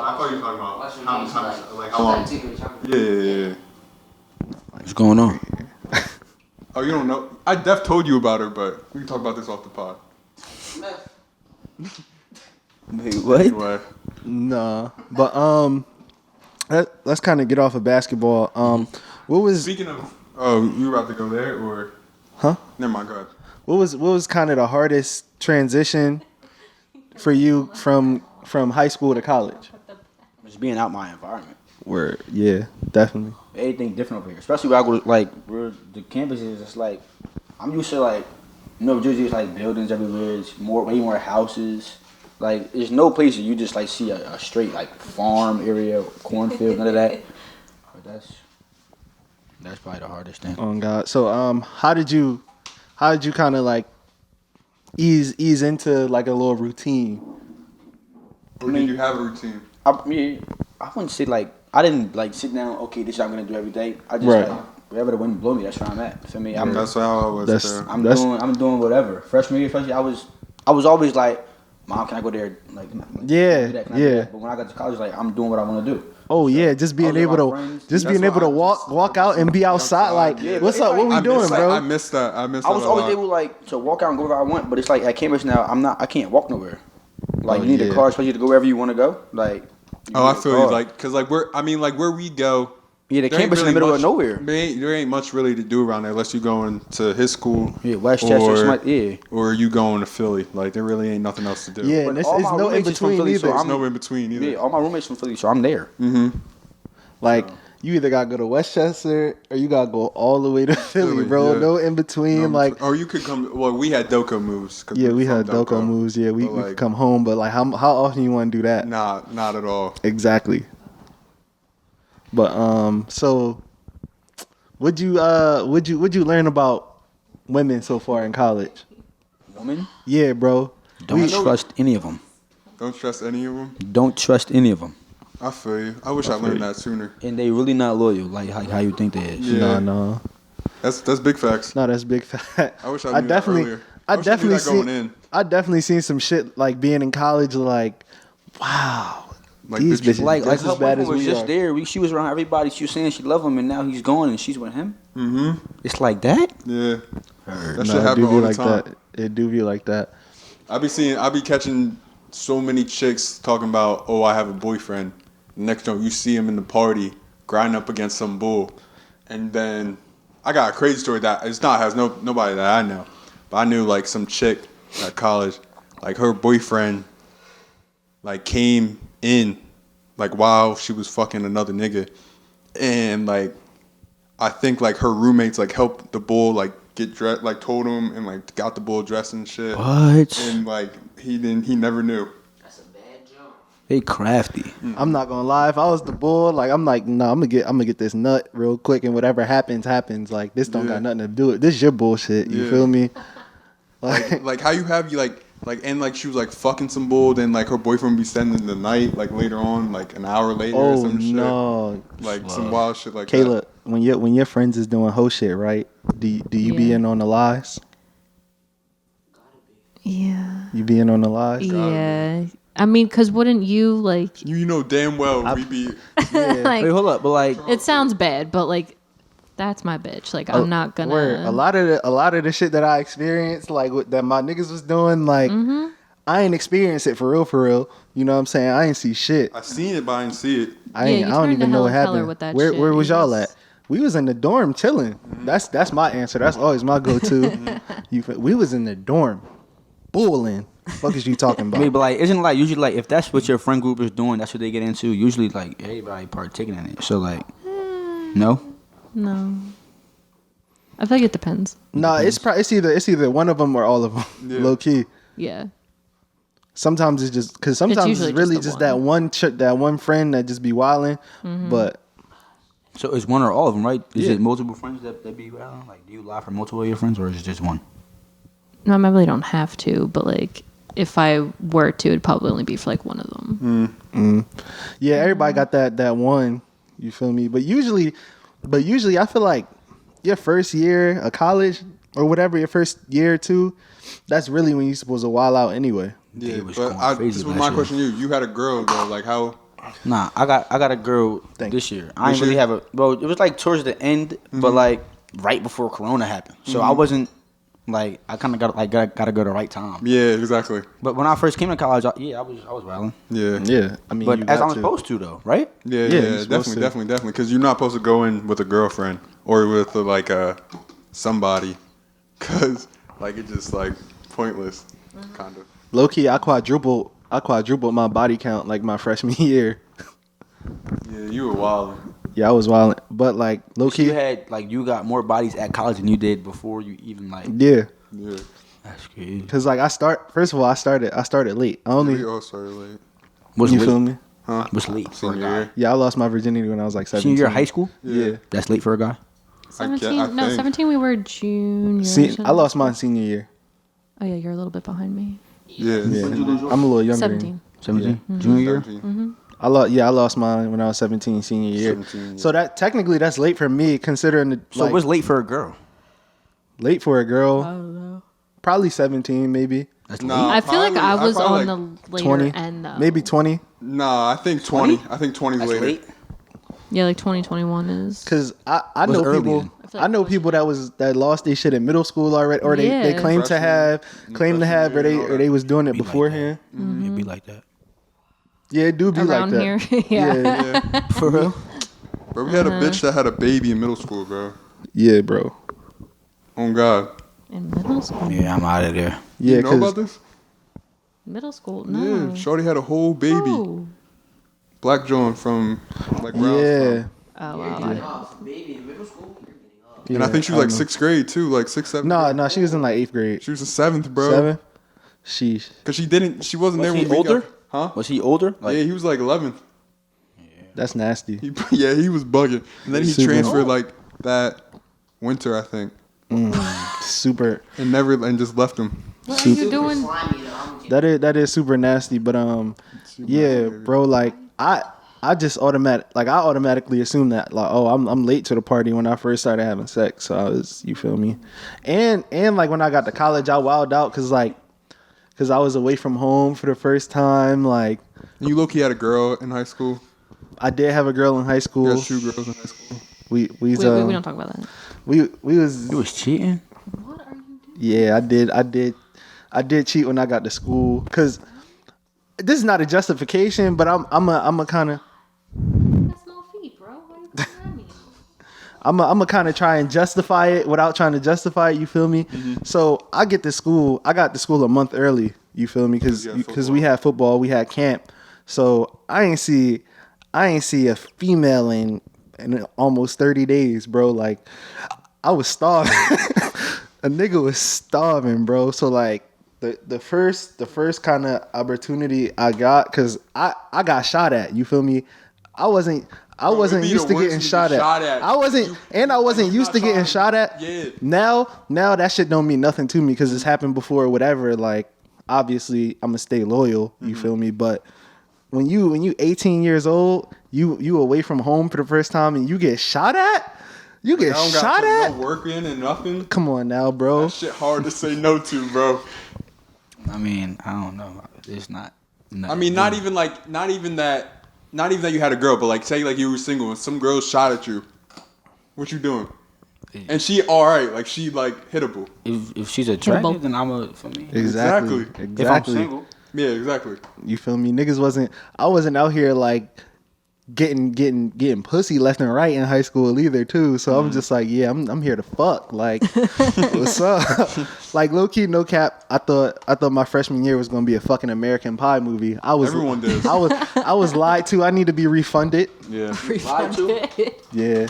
I thought you were talking about West how Virginia's many like, how long. 2 years younger. Yeah. What's going on? Oh, you don't know? I def told you about her, but we can talk about this off the pod. Smith. Wait, what? Anyway. Nah. But let's kind of get off of basketball. What was Speaking of, oh, you were about to go there, or? Huh? Never mind. Go ahead. what was kind of the hardest transition for you from high school to college? Just being out my environment. Where yeah, definitely. Anything different over here, especially where I go. Like where the campus is, it's like I'm used to like, Jersey is like buildings everywhere. It's way more houses. Like there's no place that you just like see a straight like farm area, cornfield, none of that. But that's probably the hardest thing. Oh God. So how did you kind of like ease into like a little routine? Or did you have a routine? I wouldn't say like I didn't like sit down. Okay, this is what I'm gonna do every day. I just Right. like wherever the wind blow me, that's where I'm at. Feel me? I'm That's how I was That's- there. I'm doing whatever. Freshman year, especially, I was always like, Mom, can I go there? Like, Yeah, can I do yeah. that? But when I got to college, like, I'm doing what I want to do. Oh yeah, just being I was with able my to friends. just That's being able why to I just- walk out and be outside. Like, Yeah, but what's it's up? What like- we doing, bro? I missed that. I missed I that was a always lot. able like to walk out and go wherever I want, but it's like at Cambridge now, I can't walk nowhere. Like Oh, you need yeah. a car, especially to go wherever you want to go. Like Oh, I need a feel you. car. Like, cause like where we go. Yeah, the there ain't campus in the middle much- of nowhere. There ain't much really to do around there unless you going to his school. Yeah, Westchester, yeah. Or you going to Philly. Like there really ain't nothing else to do. Yeah, But and it's all my no in roommates is from between Philly, either. so There's I'm- no in between either. Yeah, all my roommates from Philly, so I'm there. Like, you either gotta go to Westchester or you gotta go all the way to Philly, Philly, bro. yeah. No in between. Like, or you could come. Well, we had Doco moves. 'cause yeah, we're we from had Doco moves. Yeah, we But, could like, come home, but like, how often you want to do that? Nah, not at all. Exactly. But so would you learn about women so far in college? Woman, Yeah, bro. don't trust any of them. Don't trust any of them. Don't trust any of them. I feel you. I wish I learned that sooner. And they really not loyal, like how you think they is. Yeah. No. That's big facts. No, that's big fact. I wish I knew that earlier. I wish I knew definitely that going seen in. I definitely seen some shit like being in college like, wow. Like these bitches- bitches Like just her as bad boyfriend as was we just are. there. She was around everybody. She was saying she loved him, and now he's gone, and she's with him. Mm-hmm. It's like that. Yeah. That No, shit it happen do be all the like time. that. It do be like that. I be catching so many chicks talking about, oh, I have a boyfriend. Next time you see him in the party, grinding up against some bull, and then I got a crazy story that has nobody that I know, but I knew like some chick at college, like her boyfriend, like came in, like while she was fucking another nigga, and like I think like her roommates like helped the bull like get dressed, like told him and like got the bull dressed and shit. What? And like he never knew. That's a bad joke. They crafty. I'm not gonna lie. If I was the bull, like I'm like, no, I'm gonna get this nut real quick, and whatever happens. Like this don't Yeah. got nothing to do with it. This is your bullshit. You Yeah. feel me? Like, Like how you have you like and like she was like fucking some bull, then like her boyfriend be spending the night like later on, like an hour later or oh some shit. no, Like some wild shit like Kayla, when your friends is doing hoe shit, right? Do you be Yeah. in on the lies? Yeah. You be in on the lies? Yeah. I mean, because wouldn't you like? that. You know damn well we be like Wait, hold up, but like, it sounds bad, but like, that's my bitch. Like, I'm not gonna. Word. A lot of the shit that I experienced, like that my niggas was doing, like I ain't experienced it for real. You know what I'm saying? I ain't see shit. I seen it but I didn't see it. I Yeah, ain't. you I don't turned even to know what Helen Keller happened. with that Where shit. was y'all Yes. at? We was in the dorm chilling. That's my answer. That's always my go-to. We was in the dorm, bulling. Fuck is you talking about? maybe like, isn't it like usually like if that's what your friend group is doing, that's what they get into. Usually like everybody partaking in it. So like, no. No. I feel like it depends. No, it's either one of them or all of them. Yeah. Low key. Yeah. Sometimes it's just because sometimes it's, usually really just the just that one that one friend that just be wilding. But So it's one or all of them, right? Is Yeah. it multiple friends that be around? Like, do you lie for multiple of your friends, or is it just one? No, I really don't have to, but like, if I were to, it'd probably only be for like one of them. yeah, everybody got that one. You feel me? But usually I feel like your first year of college or whatever, your first year or two, that's really when you're supposed to wild out anyway. Yeah, was but going crazy this was last my year. question to you. You had a girl though, like how Nah, I got a girl Thank this year. I This didn't really year? have a. Well, it was like towards the end, but like right before Corona happened. So I wasn't like I kind of got to go the right time. Yeah, exactly. But when I first came to college, I was wilding. Yeah. Yeah, I mean, But you as got I'm supposed to though, right? Yeah, Yeah, you're yeah, supposed to. definitely. Because you're not supposed to go in with a girlfriend or with like somebody, because like it's just like pointless, kind of. Low key, I quadrupled my body count like my freshman year. Yeah, you were wild. Yeah, I was wild, but like low So you key, had like you got more bodies at college than you did before you even like. yeah. Yeah, That's crazy. Cause like I started late. I only we all started late. What's you late? feel me? Huh? What's late for a Senior guy? year. Yeah, I lost my virginity when I was like 17. Senior year of high school? Yeah. That's late for a guy. 17? I No, think. 17 we were junior. I lost mine senior year. Oh yeah, you're a little bit behind me. Yeah. Yeah, I'm a little younger. 17. 17? Junior year? 17. I lost mine when I was 17, senior year. 17, yeah. So that technically that's late for me, considering the, So like, what's late for a girl? late for a girl. I don't know. Probably 17, maybe That's Nah, I feel like I was probably on like the later 20, end though. maybe 20. Nah, I think 20. 20? I think 20's That's later. late. Yeah, like 2021 is. Cause I What's know early people then? I feel like I know pushing people that lost their shit in middle school already, or they Yeah. claim to Freshman, have freshman or year and all they that. was doing it Be like beforehand. It'd be like that. Yeah, it do be Around like that. here, yeah. Yeah. For real? Bro, we had a bitch that had a baby in middle school, bro. Yeah, bro. Oh God. In middle school. Yeah, I'm out of there. Yeah, You know about this? Middle school? No. Yeah. Shorty had a whole baby. Oh. Black John from like where I was yeah. from. Oh, wow. Baby in middle school. You're getting off. And I think she was like know. 6th grade too, like 6th, 7th. No, she was in like 8th grade. She was in 7th, bro. 7? Sheesh. Cause she wasn't there Was when he we older? got, huh? Was he older? Like, Yeah, he was like 11th. That's nasty. He was bugging. And then he Super. transferred like that winter, I think, Super. and just left him. What are you doing? Slimy though. That is super nasty, but yeah, bro, like I just automatically assume that like, oh, I'm late to the party when I first started having sex. So I was, you feel me? And like when I got to college, I wilded out cuz I was away from home for the first time. Like And you low-key had a girl in high school. I did have a girl in high You school. had 2 girls in high school. We We don't talk about that. we was you was cheating? What are you doing? yeah, I did cheat when I got to school cuz this is not a justification, but I'm a kind of That's no feet, bro. Why are you putting that on me? I'm a kind of try and justify it without trying to justify it. You feel me? So I got to school a month early. You feel me? Because you had we had football, we had camp. So I ain't see a female in almost 30 days, bro. Like I was starving. A nigga was starving, bro. So like the first kind of opportunity I got, because I got shot at. You feel me? I wasn't it'd be used the to worst getting to shot get at. shot at. I wasn't used to not getting trying- shot at. Yeah. Now that shit don't mean nothing to me because it's happened before or whatever. Like obviously I'm gonna stay loyal. You feel me? But when you 18 years old, you away from home for the first time and you get shot at. You get I don't shot got at. no work in and nothing. Come on now, bro. That shit hard to say no to, bro. I mean, I don't know. It's not. I mean, not even that you had a girl, but like say like you were single and some girl shot at you. What you doing? And she all right, like she like hittable. If she's Hittable. attractive, then I'm a for me. Exactly. Exactly. If I'm single, Yeah, exactly. You feel me? I wasn't out here like getting pussy left and right in high school either too. So I'm just like, yeah, I'm here to fuck. Like, what's up? Like low key, no cap. I thought my freshman year was gonna be a fucking American Pie movie. Everyone does. I was lied to. I need to be refunded. Yeah. Yeah.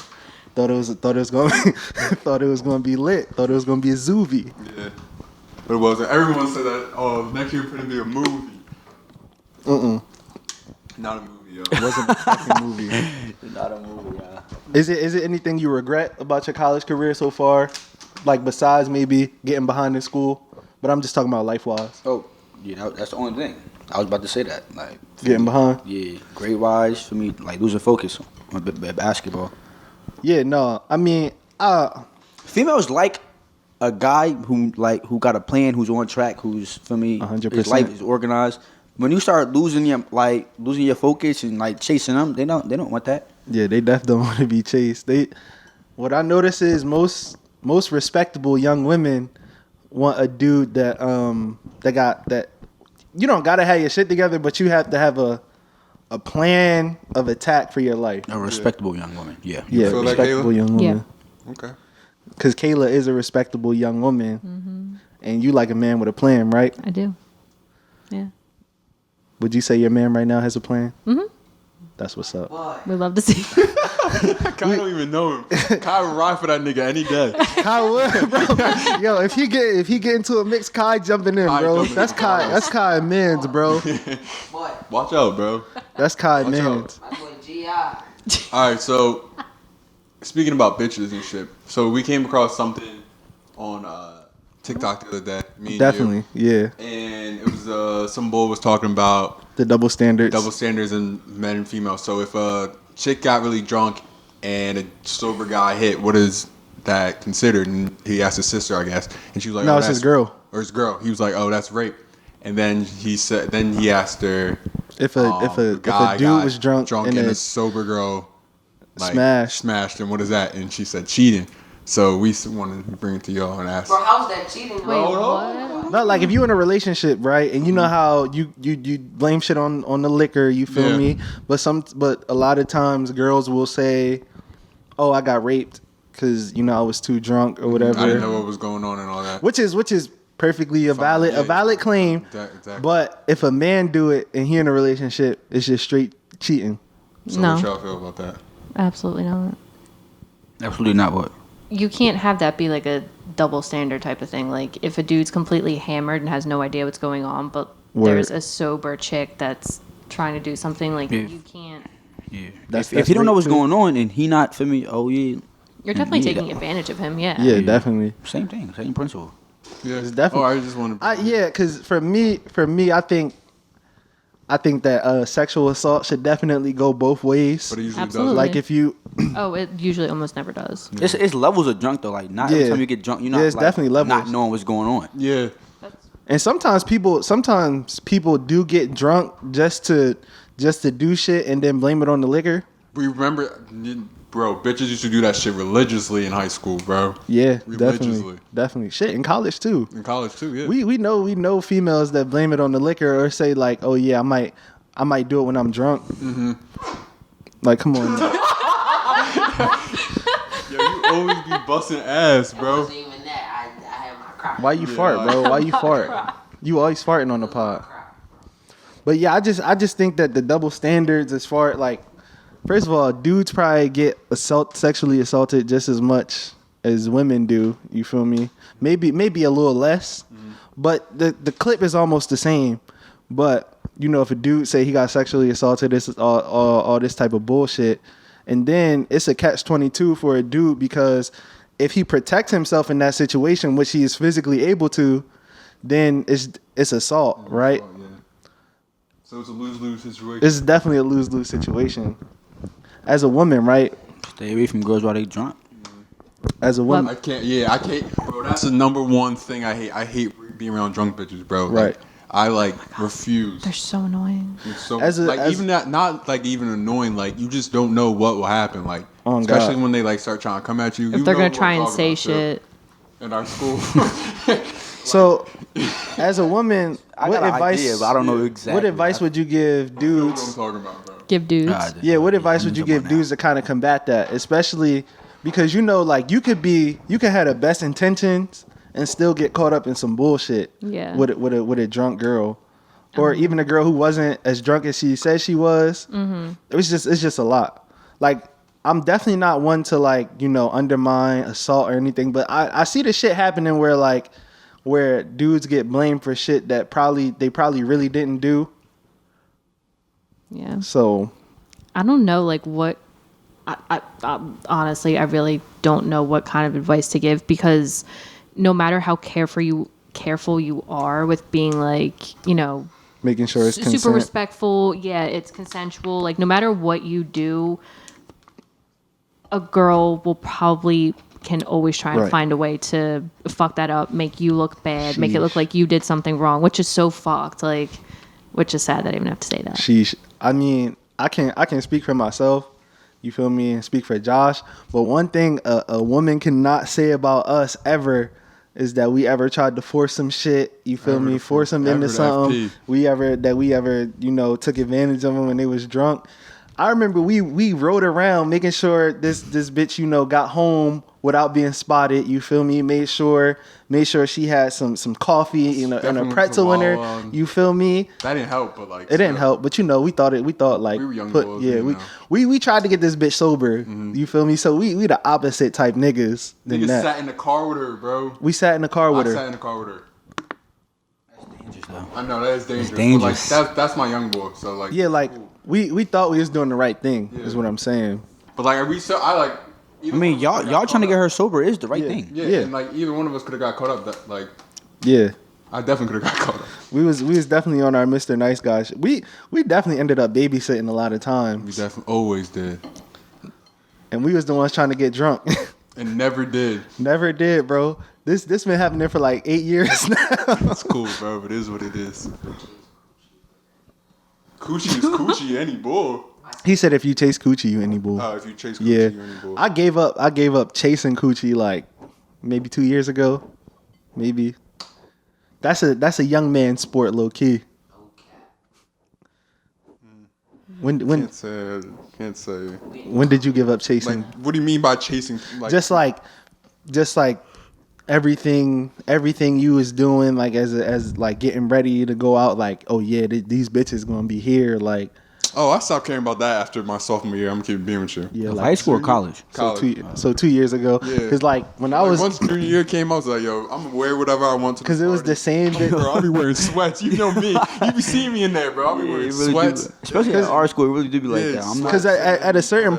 Thought it was gonna be lit. Thought it was gonna be a zoovie. Yeah. But it wasn't. Everyone said that, oh, next year gonna be a movie. Not a movie, yo. It wasn't a fucking movie. not a movie. Is it anything you regret about your college career so far? Like besides maybe getting behind in school? But I'm just talking about life wise. Oh, yeah, that's the only thing. I was about to say that. Like Getting behind? Yeah, grade wise for me, like losing focus on basketball. Yeah, no. I mean, Females like a guy who got a plan, who's on track, who's for me, 100%. his life is organized. When you start losing your focus and like chasing them, they don't want that. yeah, they definitely don't want to be chased. What I notice is most respectable young women want a dude that you don't gotta have your shit together, but you have to have a plan of attack for your life. A respectable young woman. Yeah. Yeah, feel that, respectable Kayla? young woman. Okay. Because Kayla is a respectable young woman, and you like a man with a plan, right? I do. Yeah. Would you say your man right now has a plan? Mm-hmm. That's what's up. We love to see. Kai don't even know him. Kai would ride for that nigga any day. Kai would, bro. Yo, if he get into a mix, Kai jumping in, Kai bro. jumping That's in. Kai. That's Kai Mans, bro. What? Watch out, bro. That's Kai Watch Mans. My boy Gi. All right, so speaking about bitches and shit, so we came across something on TikTok the other day. Me and Definitely, yeah. you, and it was some boy was talking about The double standards. double standards in men and females. So if a chick got really drunk and a sober guy hit, what is that considered? And he asked his sister, I guess, and she was like, No, "Oh, it's his that's- girl. Or his girl." He was like, "Oh, that's rape." And then he asked her If a guy dude got was drunk and and a a sober girl smashed, him, what is that? And she said cheating. So we wanted to bring it to y'all and ask. Bro, how's that cheating? Wait, what? No, like if you in a relationship, right, and you know how you blame shit on the liquor, you feel Yeah. me? But a lot of times girls will say, "Oh, I got raped because I was too drunk or whatever," I didn't know what was going on and all that. which is perfectly a valid claim. Exactly. But if a man do it and he in a relationship, it's just straight cheating. So No. what y'all feel about that? Absolutely not. Absolutely not. What? You can't have that be like a double standard type of thing. Like if a dude's completely hammered and has no idea what's going on, but Word. there's a sober chick that's trying to do something, like Yeah. you can't. Yeah. That's If he don't know rape what's too. going on and he not for me, oh yeah. You're definitely Yeah. taking advantage of him. Yeah. Yeah, definitely. Same thing, same principle. Yeah, It's definitely- Oh, I just want to. Yeah, because for me, I think that sexual assault should definitely go both ways. But it usually Absolutely. Like if you, Oh, it usually almost never does. It's levels of drunk though. Like not Yeah. every time you get drunk, you're not Yeah, it's like, definitely levels. not knowing what's going on. doesn't. Yeah. and sometimes people do get drunk just to do shit and then blame it on the liquor. We remember, bro, bitches used to do that shit religiously in high school, bro. Yeah, Religiously. definitely. Shit, in college too. In college too, yeah. We know females that blame it on the liquor or say like, oh yeah, I might do it when I'm drunk. Mm-hmm. Like, come on. Yo, you always be busting ass, bro. Wasn't even that. I had my crop. Why you fart, bro? Why you fart? You always farting on the pod. But yeah, I just think that the double standards as far like, first of all, dudes probably get sexually assaulted just as much as women do. You feel me? Maybe a little less, but the clip is almost the same. But if a dude say he got sexually assaulted, this is all this type of bullshit, and then it's a catch-22 for a dude because if he protects himself in that situation, which he is physically able to, then it's assault, right? Oh, yeah. So it's a lose-lose situation. It's definitely a lose-lose situation. As a woman, right? Stay away from girls while they drunk. As a woman, I can't, bro. That's the number one thing I hate. I hate being around drunk bitches, bro. Right. Like, I refuse. They're so annoying. It's so As even that, not like even annoying. Like you just don't know what will happen. Like Oh, especially God. when they like start trying to come at you. If you they're know gonna what try I'm and talking say about, too. shit, In our school. so as a woman, I what got an advice? idea, but I don't know exactly. What advice would you give You know what I'm dudes? talking about, bro. give dudes. Yeah, what advice would you give dudes to kind of combat that, especially because like you could have the best intentions and still get caught up in some bullshit. Yeah. With a drunk girl, or even a girl who wasn't as drunk as she said she was. Mm-hmm. It's just a lot. Like I'm definitely not one to undermine assault or anything, but I see the shit happening where dudes get blamed for shit that they probably really didn't do. Yeah. So I don't know, like what. I honestly, I really don't know what kind of advice to give because no matter how careful you are with being making sure it's super consent. respectful. Yeah, it's consensual. Like no matter what you do, a girl will probably can always try and Right. find a way to fuck that up, make you look bad, make it look Sheesh. like you did something wrong, which is so fucked. Like, which is sad that I even have to say that. Sheesh. I mean, I can speak for myself. You feel me? And speak for Josh. But one thing a woman cannot say about us ever is that we ever tried to force some shit. You feel Ever me? the Force them into ever the something. FP. We ever took advantage of them when they was drunk. I remember we rode around making sure this bitch got home without being spotted. You feel me? Made sure she had some coffee and a Definitely pretzel in her. some You feel me? That didn't help, but like It didn't help, but we thought like We were young boys, you know. we tried to get this bitch sober. You feel me? So we the opposite type niggas than Niggas that. sat in the car with her, bro. We sat in the car with I her. sat in the car with her. Dangerous, though. I know that is dangerous. dangerous. But like that's my young boy. So like Yeah, like cool. we thought we was doing the right thing. Yeah. Is what I'm saying. But like, are we so? I like. I mean, y'all trying to get her sober is the right Yeah. thing. Yeah, Yeah. and like either one of us could have got caught up. That like, Yeah, I definitely could have got caught up. We was definitely on our Mr. Nice Guy. We definitely ended up babysitting a lot of We times, definitely always did. and we was the ones trying to get drunk. And never did. Never did, bro. This been happening for like 8 years now. It's cool, bro. It is what it is. Coochie is coochie any bull. He said if you chase coochie, you any bull. If you chase coochie, Yeah, you're any bull. I gave up chasing coochie like maybe 2 years ago, maybe. That's a young man sport, low key. When Can't say. when did you give up chasing? Like, what do you mean by chasing? Like, just like everything you was doing, like as like getting ready to go out, like, oh yeah, these bitches gonna be here, like. I stopped caring about that after my sophomore year. I'm gonna keep being with you. Yeah, High school or college? So 2 years ago, Yeah. because like when I was, once junior year came, I was like, yo, I'm gonna wear whatever I want to. because it was the same bit. Bro, I'll be wearing sweats. You know me. You be seeing me in there, bro. I'll be wearing sweats. Especially at our school, it really do be like Yeah, that. I'm not. Because at a certain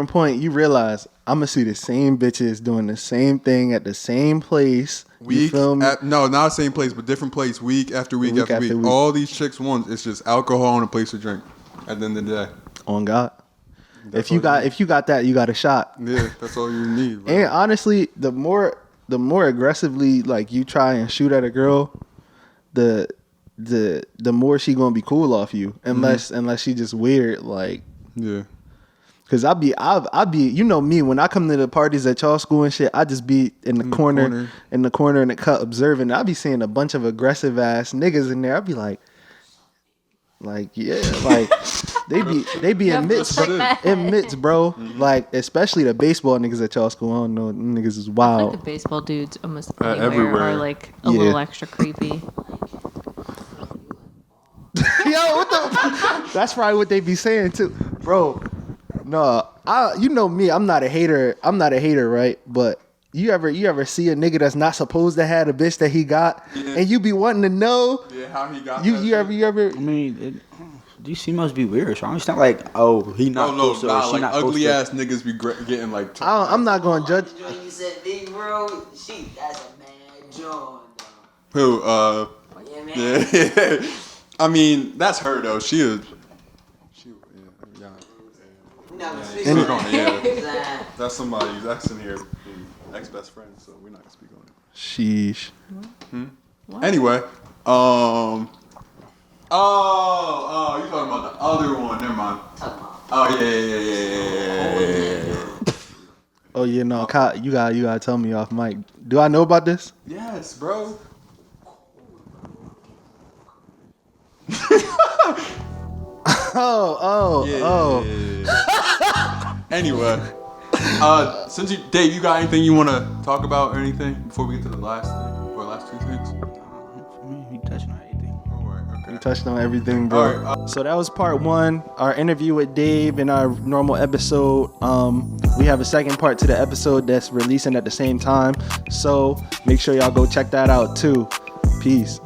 point, you realize I'm gonna see the same bitches doing the same thing at the same place. You Week feel me? no, not the same place, but different place. Week after week, after week. All these chicks want it's just alcohol and a place to drink. At the end of the day, On God, That's if you all got that, you got a shot. yeah, that's all you need. Bro. And honestly, the more aggressively like you try and shoot at a girl, the more she gonna be cool off you, unless she just weird, like. Yeah. Cause I be you know me, when I come to the parties at y'all school and shit, I just be in the corner in the cut observing. I be seeing a bunch of aggressive ass niggas in there. I be like yeah, like they be in mitts, bro. Like especially the baseball niggas at y'all school. I don't know, them niggas is Like wild. the baseball dudes almost everywhere. are like a Yeah. little extra creepy. Yo, what the? That's probably what they be saying too, bro. No, you know me. I'm not a hater, right? But you ever see a nigga that's not supposed to have a bitch that he got, and you be wanting to know? Yeah, how he got You ever? I mean, these females be weird. So it's not like, he not No, supposed to, or nah, she like not ugly supposed to. ass niggas be getting like. I'm not gonna judge. You said big bro, that's a mad John. Who? Yeah, man. Yeah. I mean, that's her though. Yeah. Yeah. That's somebody. That's in here. Ex-best friend. So we're not gonna speak on it. Sheesh. Anyway, oh, you talking about the other one? Never mind. Oh yeah. Oh yeah, no, Kyle, you gotta tell me off mic. Do I know about this? Yes, bro. Oh. Anyway, since Dave, you got anything you want to talk about or anything before we get to the last thing or last two things? You touching on anything. We touched on everything, bro. All right, So that was part 1, our interview with Dave in our normal episode. We have a second part to the episode that's releasing at the same time. So make sure y'all go check that out too. Peace.